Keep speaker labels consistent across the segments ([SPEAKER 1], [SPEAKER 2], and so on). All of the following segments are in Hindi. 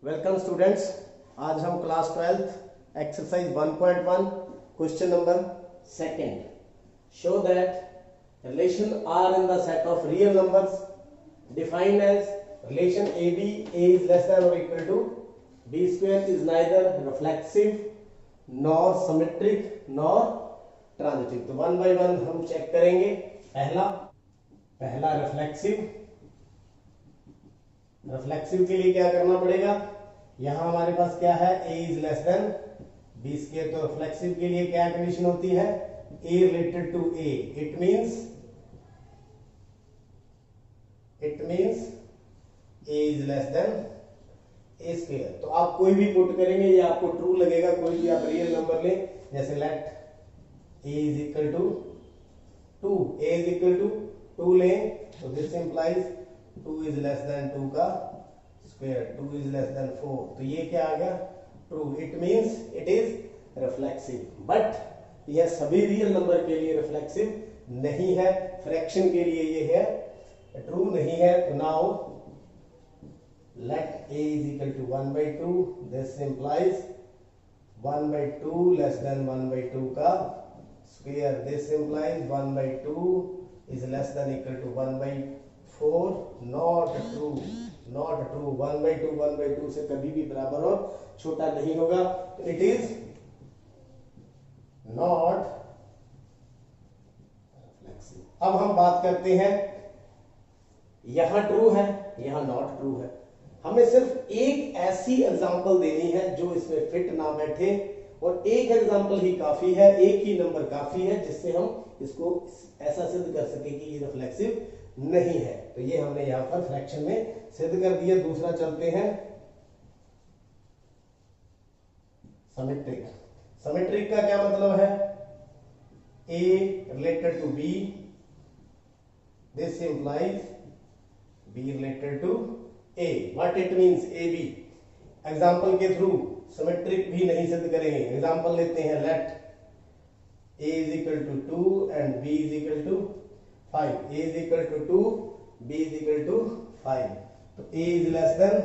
[SPEAKER 1] Welcome students. आज हम class 12th exercise 1.1 question number second. Show that relation R in the set of real numbers defined as relation a b a is less than और equal to b square is neither reflexive nor symmetric nor transitive. तो वन बाय वन हम चेक करेंगे। पहला रिफ्लेक्सिव के लिए क्या करना पड़ेगा। यहां हमारे पास क्या है, a is less than b square. तो रिफ्लेक्सिव के लिए क्या कंडीशन होती है, a related to a। It means a is less than a square. तो आप कोई भी पुट करेंगे ये आपको ट्रू लगेगा। कोई भी आप रियल नंबर लें, जैसे let a is equal to 2, a is equal to 2 लें तो this implies 2 is less than 2 का स्क्वायर, 2 इज लेस देन 4। तो ये क्या आ गया, true. It means it is reflexive. But यह सभी रियल नंबर के लिए रिफ्लेक्सिव नहीं है, फ्रैक्शन के लिए ये है ट्रू नहीं है। तो now let a is equal to 1/2, this implies 1/2 less than 1/2 का square, this implies 1/2 is less than equal to 1/4। not true 1/2 से कभी भी बराबर और छोटा नहीं होगा। It is not reflexive. अब हम बात करते हैं, यहां ट्रू है यहां नॉट ट्रू है। हमें सिर्फ एक ऐसी एग्जांपल देनी है जो इसमें फिट ना बैठे, और एक एग्जांपल ही काफी है, एक ही नंबर काफी है जिससे हम इसको ऐसा सिद्ध कर सके कि ये रिफ्लेक्सिव नहीं है। तो ये हमने यहां पर फ्रैक्शन में सिद्ध कर दिया। दूसरा चलते हैं सिमेट्रिक। सिमेट्रिक का क्या मतलब है, a related to b, this implies b related to a। What it means a b। Example के थ्रू सिमेट्रिक भी नहीं सिद्ध करेंगे। एग्जांपल लेते हैं, let a is equal to 2 and b is equal to 5। a is equal to 2, b is equal to 5। तो a is less than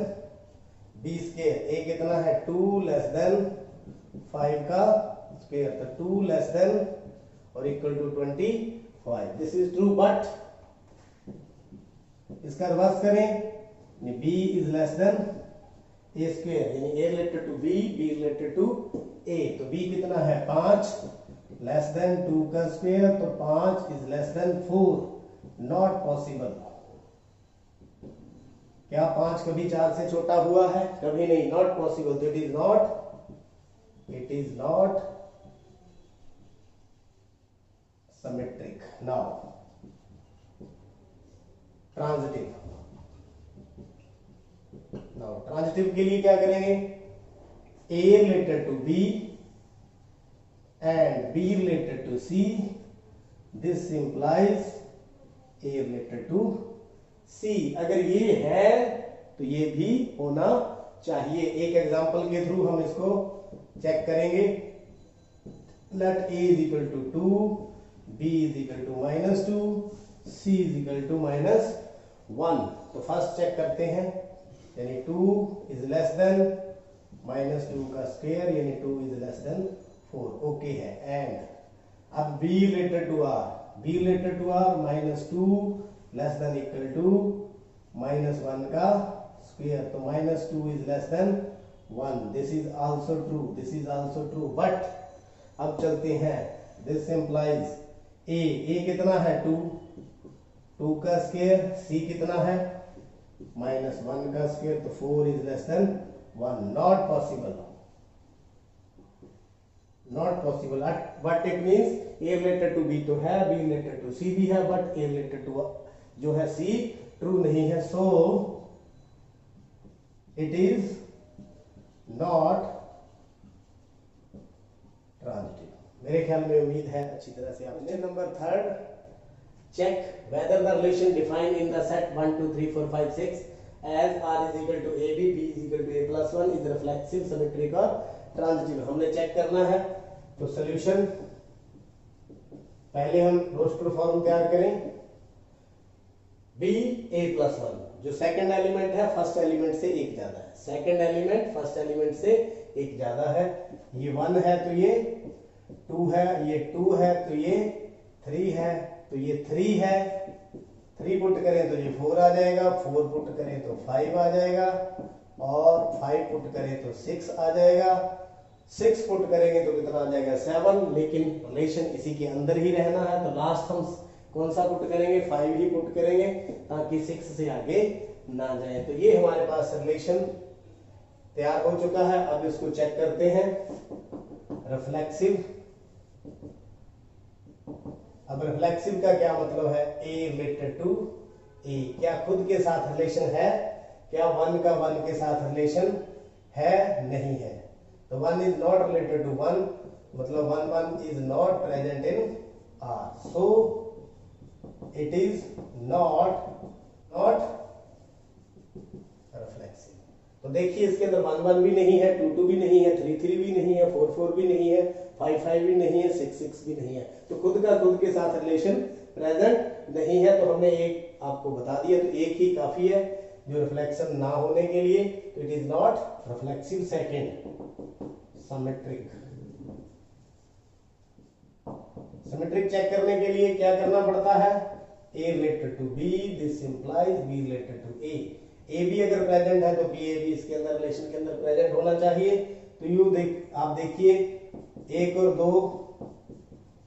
[SPEAKER 1] b square। a कितना है, 2 less than 5 का स्क्वायर। तो 2 less than और equal to 25। This is true. But इसका रिवर्स करें, b is less than a square, यानी a related to b, b related to a। तो b कितना है, 5 लेस देन 2 का स्क्वायर। तो 5 is less then 4। Not possible. क्या 5 कभी 4 से छोटा हुआ है, कभी नहीं। Not possible. तो it is not symmetric. Now transitive. Transitive के लिए क्या करेंगे, a related to b and b related to c, this implies a related to c। अगर ये है तो ये भी होना चाहिए। एक एग्जांपल के थ्रू हम इसको चेक करेंगे। Let a is equal to 2, b is equal to -2, c is equal to -1। तो फर्स्ट चेक करते हैं, यानी 2 is less than -2 का स्क्वायर, यानी 2 is less than 4। ओके है। एंड अब b related to r, b related to r -2 less than equal to -1 का स्क्वायर। तो -2 is less than 1। This is also true, this is also true. But अब चलते हैं, दिस इंप्लाइज a कितना है, 2 का स्क्वायर। c कितना है, -1 का स्क्वायर। तो 4 is less than 1। Not possible. Not possible. But it means a related to b तो है, b रिलेटेड टू c भी है, बट a रिलेटेड टू जो है c ट्रू नहीं है। So it is not transitive. मेरे ख्याल में उम्मीद है अच्छी तरह से आपने। Number third, check whether the relation defined in the set 1 2 3 4 5 6 as r is equal to ab, b is equal to a plus 1 is reflexive, symmetric और ट्रांजिटिव। हमने चेक करना है। तो सॉल्यूशन, पहले हम रोस्टर फॉर्म तैयार करें। b a plus 1 जो सेकंड एलिमेंट है फर्स्ट एलिमेंट से एक ज्यादा है, सेकंड एलिमेंट फर्स्ट एलिमेंट से एक ज्यादा है। ये 1 है तो ये 2 है, ये 2 है तो ये 3 है, तो ये 3 है, 3 पुट करें तो ये 4 आ जाएगा, 4 पुट करें तो 5 आ जाएगा, और 5 पुट करें तो 6 आ जाएगा, 6 पुट करेंगे तो कितना आ जाएगा 7, लेकिन रिलेशन इसी के अंदर ही रहना है, तो लास्ट हम कौन सा पुट करेंगे, 5 ही पुट करेंगे ताकि 6 से आगे ना जाए। तो ये हमारे पास रिलेशन तैयार हो चुका है। अब इसको चेक करते हैं, रिफ्लेक्सिव। अब रिफ्लेक्सिव का क्या मतलब है, ए रिलेटेड टू ए, क्या खुद के साथ रिलेशन है, क्या 1 का 1 के साथ रिलेशन है, नहीं है। तो 1 इज नॉट रिलेटेड टू 1, मतलब 1 is not present in are, so it is not reflexive. तो देखिए इसके अंदर 1 भी नहीं है, 2 भी नहीं है, 3 भी नहीं है, 4 भी नहीं है, 5 भी नहीं है, 6 भी नहीं है। तो खुद का खुद के साथ रिलेशन प्रेजेंट नहीं है। तो हमने एक आपको बता दिया, तो एक ही काफी है जो रिफ्लेक्शन ना होने के लिए। तो it is not reflexive. Second, symmetric. Symmetric check करने के लिए क्या करना पड़ता है, a related to b, this implies b related to a. A भी अगर प्रेजेंट है तो बी ए भी इसके अंदर रिलेशन के अंदर प्रेजेंट होना चाहिए। तो आप देखिए 1 और 2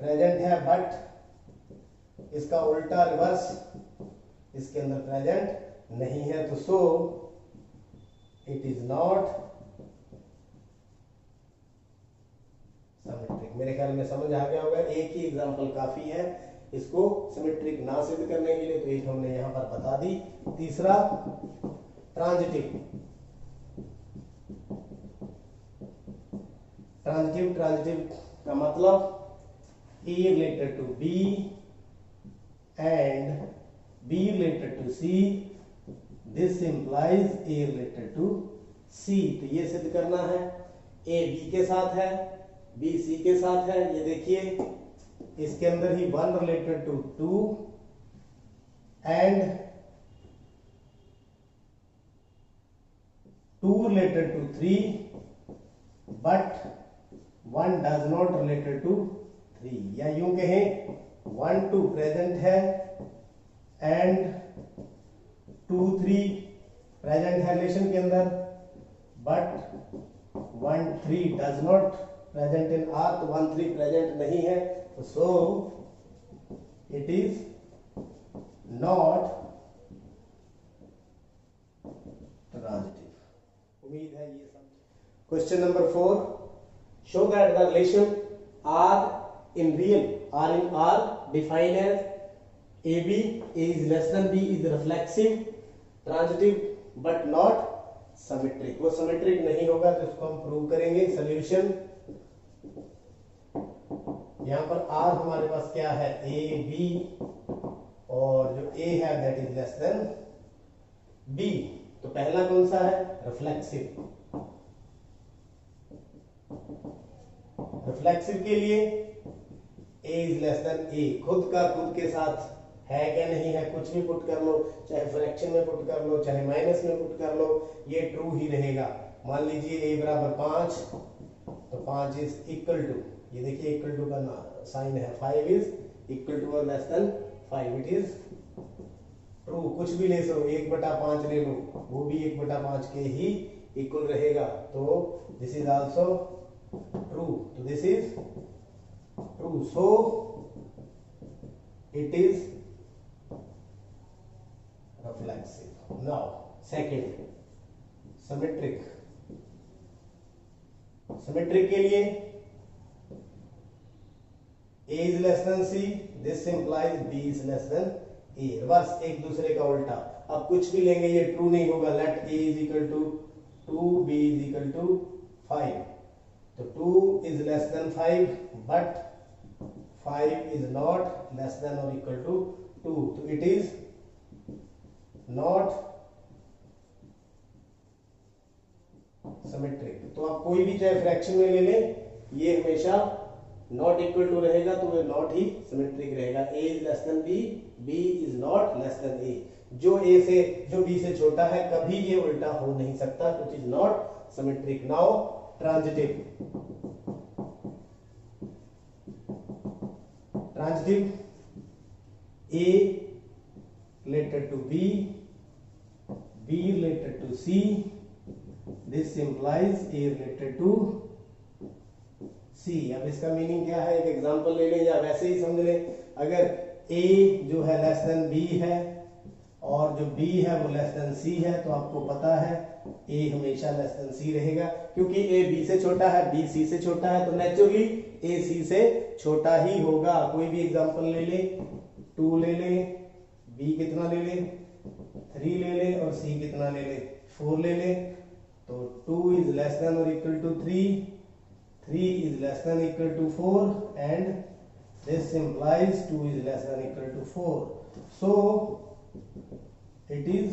[SPEAKER 1] प्रेजेंट है, बट इसका उल्टा रिवर्स इसके अंदर प्रेजेंट नहीं है, तो so it is not symmetric. मेरे ख्याल में समझ आ गया होगा, एक ही एग्जांपल काफी है इसको सिमेट्रिक ना सिद्ध करने के लिए, तो एक हमने यहां पर बता दी। तीसरा, ट्रांजिटिव। ट्रांजिटिव का मतलब a related to b and b related to c, this implies a related to c. तो ये सिद्ध करना है, ए बी के साथ है, बी सी के साथ है। ये देखिए इसके अंदर ही 1 related to 2 and 2 related to 3, but 1 does not related to 3। या यूं कहें 1 2 प्रेजेंट है एंड 2 3 प्रेजेंट है रिलेशन के अंदर, but 1 3 does not present in R, तो 1 3 प्रेजेंट नहीं है, तो so it is not transitive. उम्मीद है ये समझ। Question number 4, show that the relation R in R defined as a b is less than b is reflexive, transitive but not symmetric. वो सिमेट्रिक नहीं होगा, तो इसको हम प्रूव करेंगे। सॉल्यूशन, यहां पर आर हमारे पास क्या है, ए बी, और जो ए है that is less than b. तो पहला कौन सा है, रिफ्लेक्सिव। रिफ्लेक्सिव के लिए a is less than a, खुद का खुद के साथ है क्या नहीं है, कुछ भी पुट कर लो, चाहे फ्रैक्शन में पुट कर लो, चाहे माइनस में पुट कर लो, ये ट्रू ही रहेगा। मान लीजिए a बराबर 5, तो 5 इज इक्वल टू, ये देखिए इक्वल टू का साइन है, 5 इज इक्वल टू और less than 5, it is true. कुछ भी ले सो, 1/5 ले लो, वो भी 1/5 के ही इक्वल रहेगा, तो दिस इज आल्सो ट्रू। तो this is true, so it is reflexive. Now second, symmetric. Symmetric के लिए a is less than c, this implies b is less than a, reverse, एक दूसरे का उल्टा। अब कुछ भी लेंगे ये ट्रू नहीं होगा। Let a is equal to 2, b is equal to 5, तो 2 is less than 5 but 5 is not less than or equal to 2, तो it is not सिमेट्रिक। तो आप कोई भी चाहे फ्रैक्शन में ले लें, ये हमेशा नॉट इक्वल टू रहेगा तो वो नॉट ही सिमेट्रिक रहेगा। A is less than b, b is not less than a. जो बी से छोटा है कभी ये उल्टा हो नहीं सकता, तो it is not symmetric. Now transitive, A related to b, b related to c, this implies a related to c। अब इसका मीनिंग क्या है, एक एग्जांपल ले लें या वैसे ही समझ लें। अगर a जो है लेस देन b है और जो b है वो लेस देन c है, तो आपको पता है a हमेशा लेस देन c रहेगा, क्योंकि a b से छोटा है, b c से छोटा है, तो नेचुरली a c से छोटा ही होगा। कोई भी एग्जांपल ले ले, 2 ले ले, b कितना ले ले 3 ले ले, और c कितना ले ले 4 ले ले। तो 2 इज लेस देन और equal to 3, 3 is less than equal to 4, and this implies 2 is less than equal to 4. So it is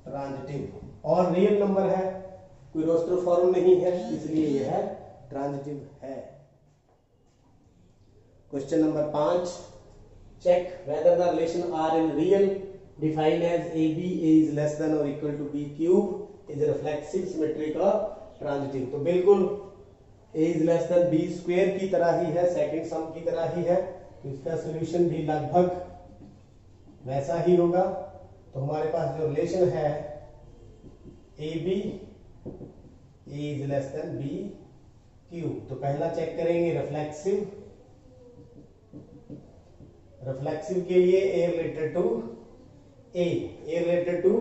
[SPEAKER 1] transitive. और रियल नंबर है, कोई रोस्टर फॉर्म नहीं है, इसलिए यह है ट्रांजिटिव है। Question number 5, check whether the relation r in real defined as ab a is less than or equal to b cube is reflexive, symmetric or transitive. तो बिल्कुल a is less than b square की तरह ही है, सेकंड सम की तरह ही है, तो इसका सॉल्यूशन भी लगभग वैसा ही होगा। तो हमारे पास जो रिलेशन है ab a is less than b cube, तो पहला चेक करेंगे रिफ्लेक्सिव। रिफ्लेक्सिव के लिए a related to a related to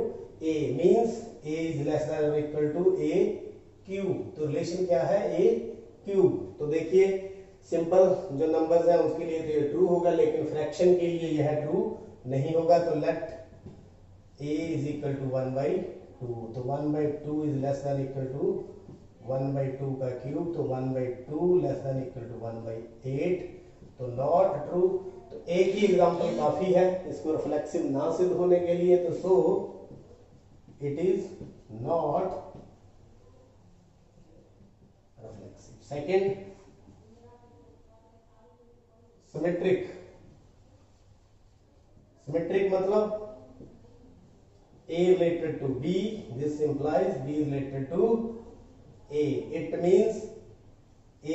[SPEAKER 1] a means a is less than और इक्वल टू a क्यूब। तो रिलेशन क्या है, a क्यूब। तो देखिए सिंपल जो नंबर्स हैं उसके लिए तो ये ट्रू होगा, लेकिन फ्रैक्शन के लिए यह ट्रू नहीं होगा। तो let a is equal to 1/2, तो 1/2 is less than equal to 1/2 का क्यूब, तो 1/2 लेस देन इक्वल टू 1/8, तो नॉट ट्रू। तो एक ही एग्जांपल काफी है इसको रिफ्लेक्सिव ना सिद्ध होने के लिए, तो so it is not reflexive। Second, symmetric. Symmetric मतलब a related to b, this implies b related to a, it means a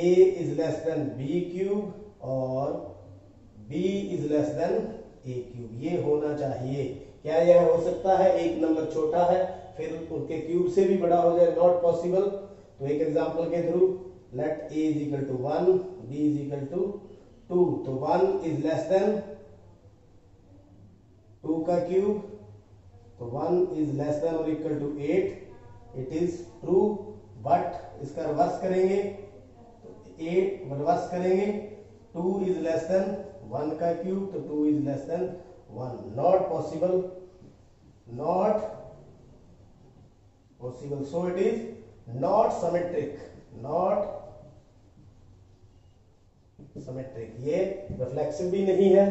[SPEAKER 1] is less than b cube और b is less than a cube, ये होना चाहिए। क्या यह हो सकता है, एक नंबर छोटा है फिर उसके क्यूब से भी बड़ा हो जाए, नॉट पॉसिबल। तो एक एग्जांपल के through, let a is equal to 1, b is equal to 2, तो 1 इज लेस देन 2 का क्यूब, तो 1 इज लेस देन और equal to 8, it is true. But इसका रिवर्स करेंगे, तो 8 रिवर्स करेंगे, 2 इज लेस देन 1 का क्यूब, तो 2 is less than 1, not possible, not possible. So it is not symmetric, not symmetric. ये रिफ्लेक्सिव भी नहीं है,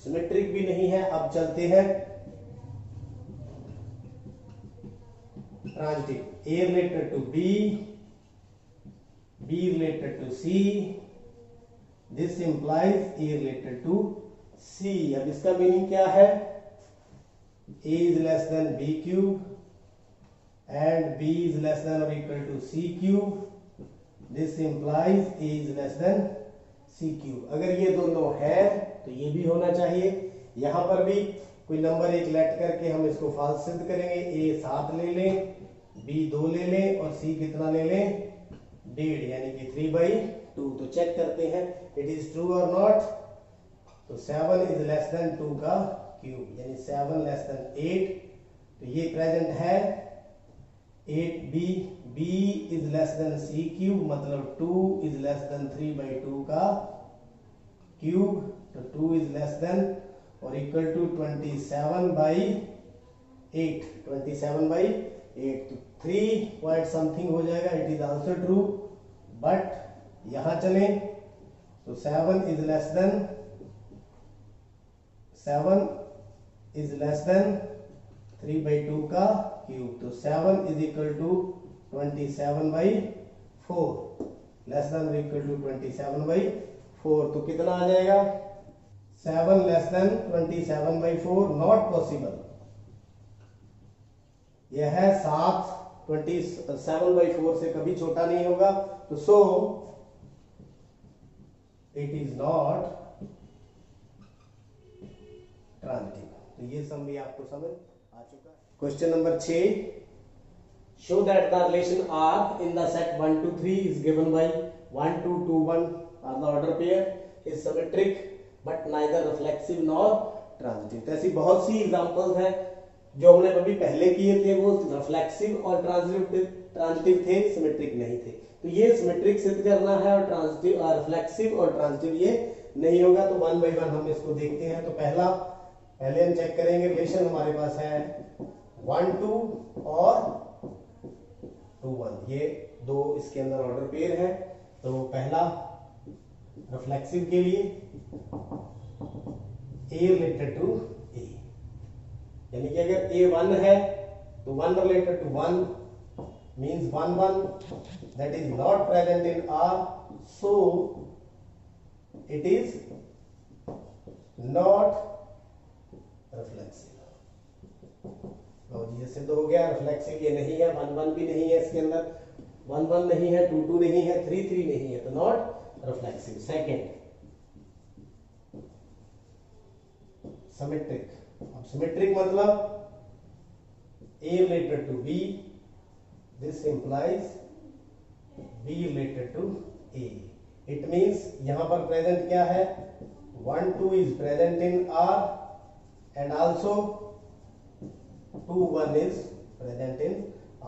[SPEAKER 1] सिमेट्रिक भी नहीं है। अब चलते हैं transitive. a related to b, b related to c, this implies a related to c। अब इसका मीनिंग क्या है, a is less than b cube and b is less than or equal to c cube, this implies a is less than c cube। अगर ये दोनों है तो ये भी होना चाहिए। यहां पर भी कोई नंबर एक लेट करके हम इसको फाल्स सिद्ध करेंगे। a 7 ले लें, b 2 ले लें और c कितना ले लें 1.5, यानी कि 3/2। तो चेक करते हैं इट इज ट्रू और नॉट। तो 7 इज लेस देन 2 का क्यूब, यानी 7 लेस देन 8, तो ये प्रेजेंट है 8b, b is less then c cube, मतलब 2 इज लेस देन 3/2 का क्यूब, तो 2 इज लेस देन और इक्वल टू 27/8, 27/8, तो 3 पॉइंट समथिंग हो जाएगा। It is also true. But यहां चलें तो 7 इज लेस देन 3/2 का क्यूब, तो 7 is equal to 27/4। Less than और इक्वल टू 27/4, तो कितना आ जाएगा 7 लेस देन 27/4, नॉट पॉसिबल। यह है 7 27/4 से कभी छोटा नहीं होगा, तो so it is not transitive. तो ये सम भी आपको समझ आ चुका है। Question number 6, show that the relation R in the set 1 to 3 is given by 1 2 2 1 are the order pair is symmetric but neither reflexive nor transitive. तो ऐसी बहुत सी एग्जांपल्स हैं जो हमने अभी पहले किए थे, वो रिफ्लेक्सिव और ट्रांजिटिव थे, सिमेट्रिक नहीं थे। तो ये सिमेट्रिक सिद्ध करना है और ट्रांजिटिव और रिफ्लेक्सिव और ट्रांजिटिव ये नहीं होगा। तो 1 by 1 हम इसको देखते हैं। तो पहले हम चेक करेंगे, रिलेशन हमारे पास है 1 2 और 2 1, ये दो इसके अंदर ऑर्डर पेयर है। तो पहला रिफ्लेक्सिव के लिए A रिलेटेड टू A, यानी कि अगर A 1 है तो 1 related to 1 means 1 1 that is not present in R, so it is not reflexive। लो जी, ये सिद्ध हो गया, रिफ्लेक्सिव ये नहीं है, 1 1 भी नहीं है इसके अंदर, 1 1 नहीं है, 2 2 नहीं है, 3 3 नहीं है, तो नॉट रिफ्लेक्सिव। Second symmetric. अब सिमेट्रिक मतलब A related to B, this implies B related to A। It means यहां पर प्रेजेंट क्या है, 1 2 is present in R and also 2 1 is present in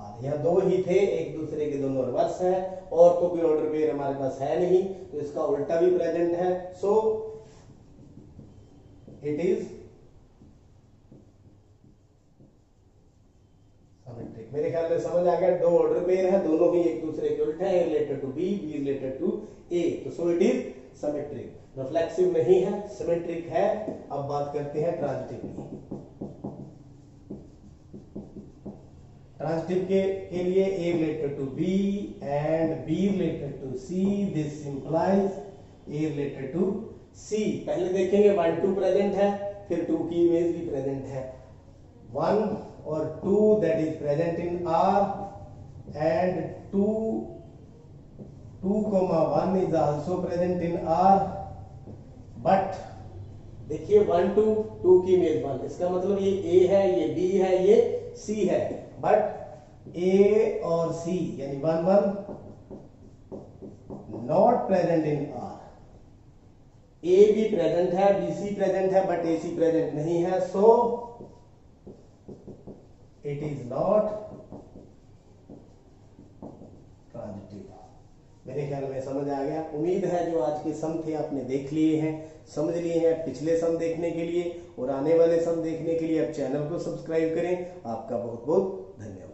[SPEAKER 1] R। यह दो ही थे, एक दूसरे के दोनों रिवर्स है, और तो कोई ऑर्डर पेयर हमारे पास है नहीं, तो इसका उल्टा भी प्रेजेंट है, सो इट इज सिमेट्रिक। मेरे ख्याल में समझ आ गया, दो ऑर्डर पेयर है, दोनों ही एक दूसरे के उल्टे हैं, A related to B, B related to A, तो so it is symmetric. Reflexive नहीं है, सिमेट्रिक है। अब बात करते हैं ट्रांजिटिव की। ट्रांजिटिव के लिए A related to B and B related to C, this implies A related to C। पहले देखेंगे 1 2 प्रेजेंट है, फिर 2 की इमेज भी प्रेजेंट है, 1 और 2 that is present in R and 2 1 is also present in R, but देखिए 1 2 2 की इमेज 1, इसका मतलब ये A है, ये B है, ये C है, बट A और C यानी 1 1 not present in R। A भी प्रेजेंट है, BC प्रेजेंट है, बट AC प्रेजेंट नहीं है, so it is not transitive. मेरे ख्याल में समझ आ गया। उम्मीद है जो आज के सम थे आपने देख लिए हैं, समझ लिए हैं। पिछले सम देखने के लिए और आने वाले सम देखने के लिए आप चैनल को सब्सक्राइब करें। आपका बहुत बहुत धन्यवाद।